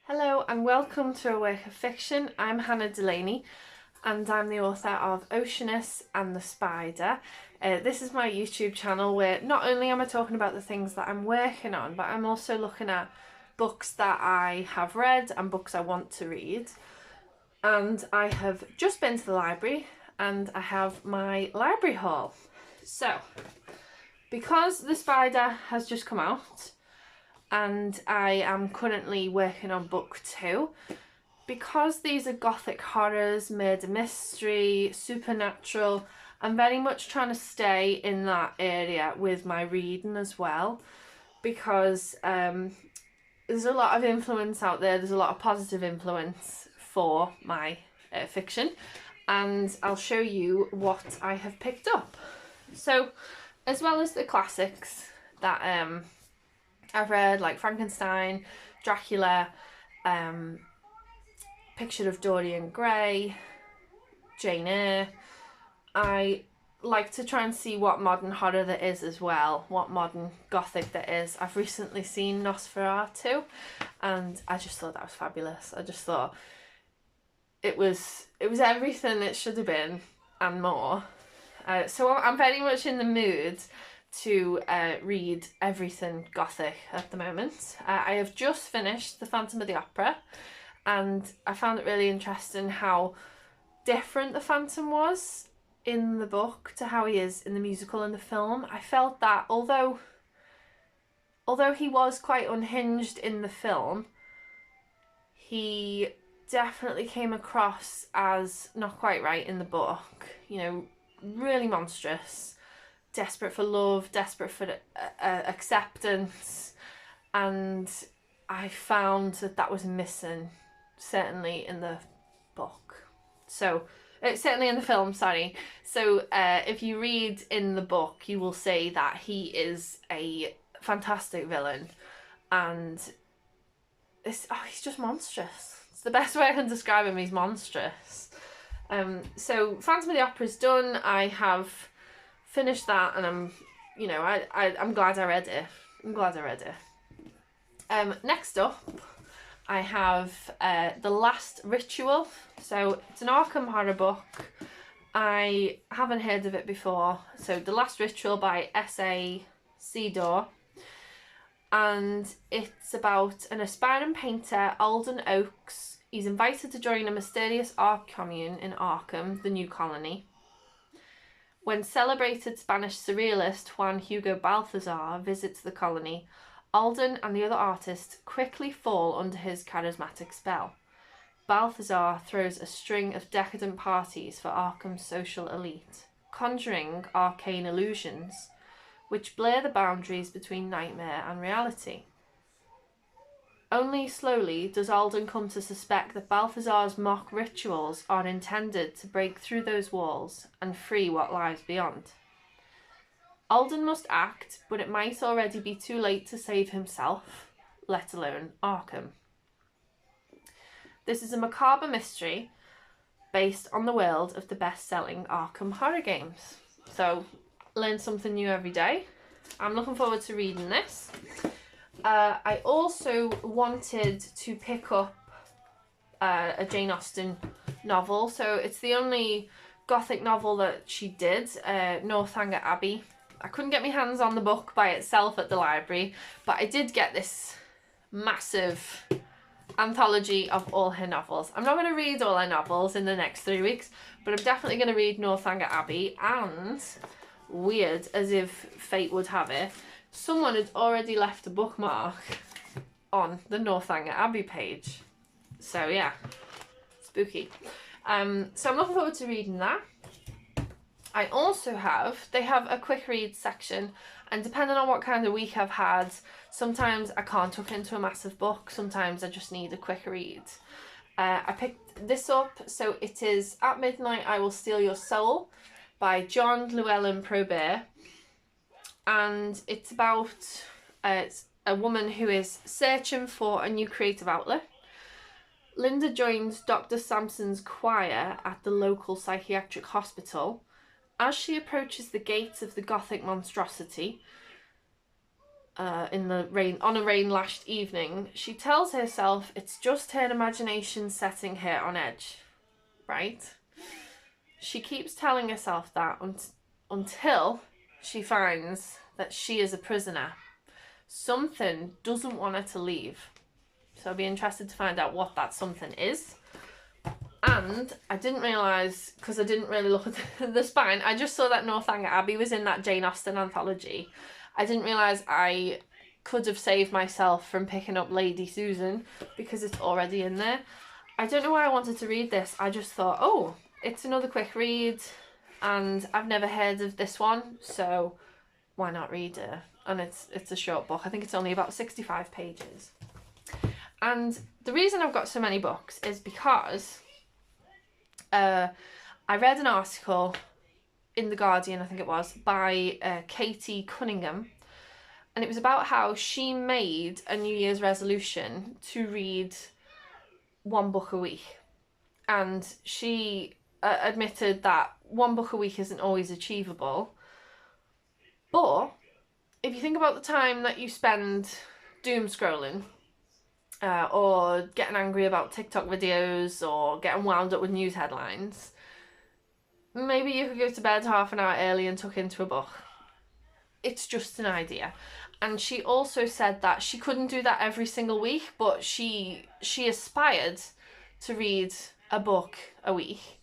Hello and welcome to A Work of Fiction. I'm Hannah Delaney and I'm the author of Oceanus and the Spider. This is my YouTube channel where not only am I talking about the things that I'm working on, but I'm also looking at books that I have read and books I want to read. And I have just been to the library and I have my library haul. So, because The Spider has just come out, and I am currently working on book 2. Because these are gothic horrors, murder mystery, supernatural, I'm very much trying to stay in that area with my reading as well, because there's a lot of influence out there, there's a lot of positive influence for my fiction, and I'll show you what I have picked up. So, as well as the classics that I've read, like Frankenstein, Dracula, Picture of Dorian Gray, Jane Eyre. I like to try and see what modern horror there is as well, what modern gothic there is. I've recently seen Nosferatu and I just thought that was fabulous. I just thought it was everything it should have been and more. So I'm very much in the mood to read everything gothic at the moment. I have just finished The Phantom of the Opera and I found it really interesting how different the Phantom was in the book to how he is in the musical and the film. I felt that although he was quite unhinged in the film, he definitely came across as not quite right in the book. You know, really monstrous, desperate for love, desperate for acceptance, and I found that was missing, certainly in the book. So, certainly in the film, sorry. So, if you read in the book, you will see that he is a fantastic villain, and he's just monstrous. It's the best way I can describe him, he's monstrous. So, Phantom of the Opera's done. I have finished that and I'm glad I read it. Next up I have The Last Ritual. So it's an Arkham Horror book. I haven't heard of it before. So The Last Ritual by S.A. Sidor. And it's about an aspiring painter, Alden Oakes. He's invited to join a mysterious art commune in Arkham, the new colony. When celebrated Spanish surrealist Juan Hugo Balthazarr visits the colony, Alden and the other artists quickly fall under his charismatic spell. Balthazarr throws a string of decadent parties for Arkham's social elite, conjuring arcane illusions, which blur the boundaries between nightmare and reality. Only slowly does Alden come to suspect that Balthazar's mock rituals are intended to break through those walls and free what lies beyond. Alden must act, but it might already be too late to save himself, let alone Arkham. This is a macabre mystery based on the world of the best-selling Arkham Horror games. So, learn something new every day. I'm looking forward to reading this. I also wanted to pick up a Jane Austen novel. So it's the only gothic novel that she did, Northanger Abbey. I couldn't get my hands on the book by itself at the library, but I did get this massive anthology of all her novels. I'm not going to read all her novels in the next 3 weeks, but I'm definitely going to read Northanger Abbey, and weird as if fate would have it, someone had already left a bookmark on the Northanger Abbey page. So yeah, spooky. So I'm looking forward to reading that. I also they have a quick read section, and depending on what kind of week I've had, sometimes I can't tuck into a massive book, sometimes I just need a quick read. I picked this up, so it is At Midnight I Will Steal Your Soul by John Llewellyn Probert. And it's about a woman who is searching for a new creative outlet. Linda joins Dr. Sampson's choir at the local psychiatric hospital. As she approaches the gates of the gothic monstrosity, in the rain, on a rain-lashed evening, she tells herself it's just her imagination setting her on edge, right? She keeps telling herself that until she finds that she is a prisoner. Something doesn't want her to leave. So I'll be interested to find out what that something is. And I didn't realise, because I didn't really look at the spine, I just saw that Northanger Abbey was in that Jane Austen anthology. I didn't realise I could have saved myself from picking up Lady Susan because it's already in there. I don't know why I wanted to read this. I just thought, oh, it's another quick read and I've never heard of this one, so why not read it? And it's a short book. I think it's only about 65 pages. And the reason I've got so many books is because I read an article in The Guardian, I think it was, by Katie Cunningham, and it was about how she made a New Year's resolution to read one book a week. And she admitted that one book a week isn't always achievable, but if you think about the time that you spend doom scrolling, or getting angry about TikTok videos, or getting wound up with news headlines, maybe you could go to bed half an hour early and tuck into a book. It's just an idea. And she also said that she couldn't do that every single week, but she aspired to read a book a week.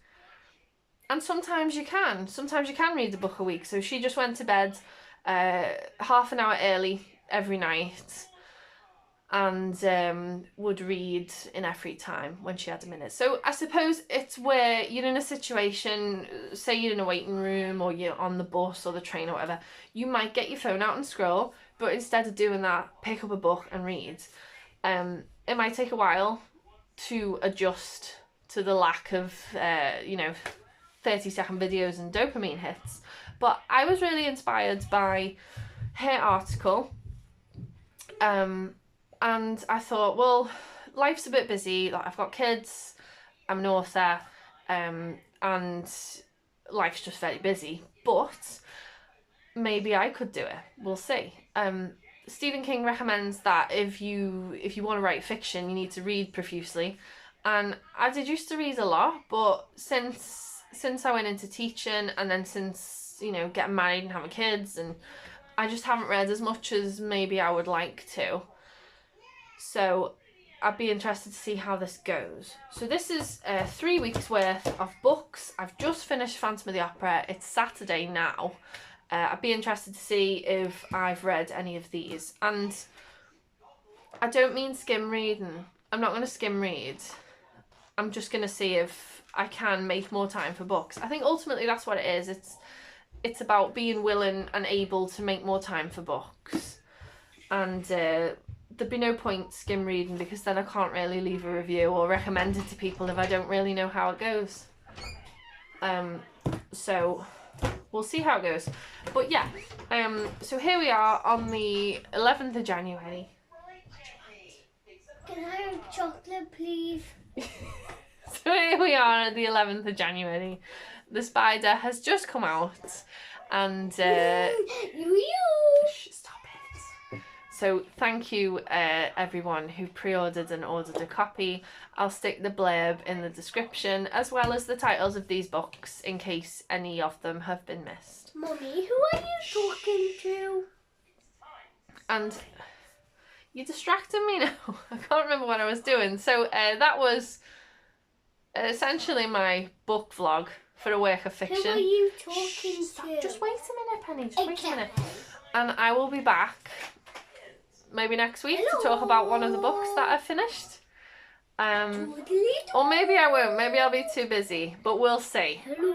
And sometimes you can. Sometimes you can read a book a week. So she just went to bed half an hour early every night and would read in her free time when she had a minute. So I suppose it's where you're in a situation, say you're in a waiting room or you're on the bus or the train or whatever, you might get your phone out and scroll, but instead of doing that, pick up a book and read. It might take a while to adjust to the lack of, 30-second videos and dopamine hits. But I was really inspired by her article. And I thought, well, life's a bit busy. Like, I've got kids, I'm an author, and life's just very busy. But maybe I could do it. We'll see. Stephen King recommends that if you want to write fiction, you need to read profusely. And I did used to read a lot, but since I went into teaching, and then since, getting married and having kids, and I just haven't read as much as maybe I would like to. So I'd be interested to see how this goes. So this is 3 weeks worth of books. I've just finished Phantom of the Opera. It's Saturday now. I'd be interested to see if I've read any of these. And I don't mean skim reading. I'm not going to skim read. I'm just going to see if I can make more time for books. I think ultimately that's what it is. It's about being willing and able to make more time for books. And there'd be no point skim reading, because then I can't really leave a review or recommend it to people if I don't really know how it goes. So we'll see how it goes. But yeah, so here we are on the 11th of January. Can I have chocolate, please? So here we are at the 11th of January. The Spider has just come out, and shh, stop it. So thank you everyone who pre-ordered and ordered a copy. I'll stick the blurb in the description, as well as the titles of these books, in case any of them have been missed. Mummy, who are you talking to? And you're distracting me now. I can't remember what I was doing. So that was essentially my book vlog for a work of fiction. Who are you talking to? Just wait a minute, Penny. Just wait a minute. And I will be back maybe next week to talk about one of the books that I've finished. Or maybe I won't. Maybe I'll be too busy. But we'll see. Hello.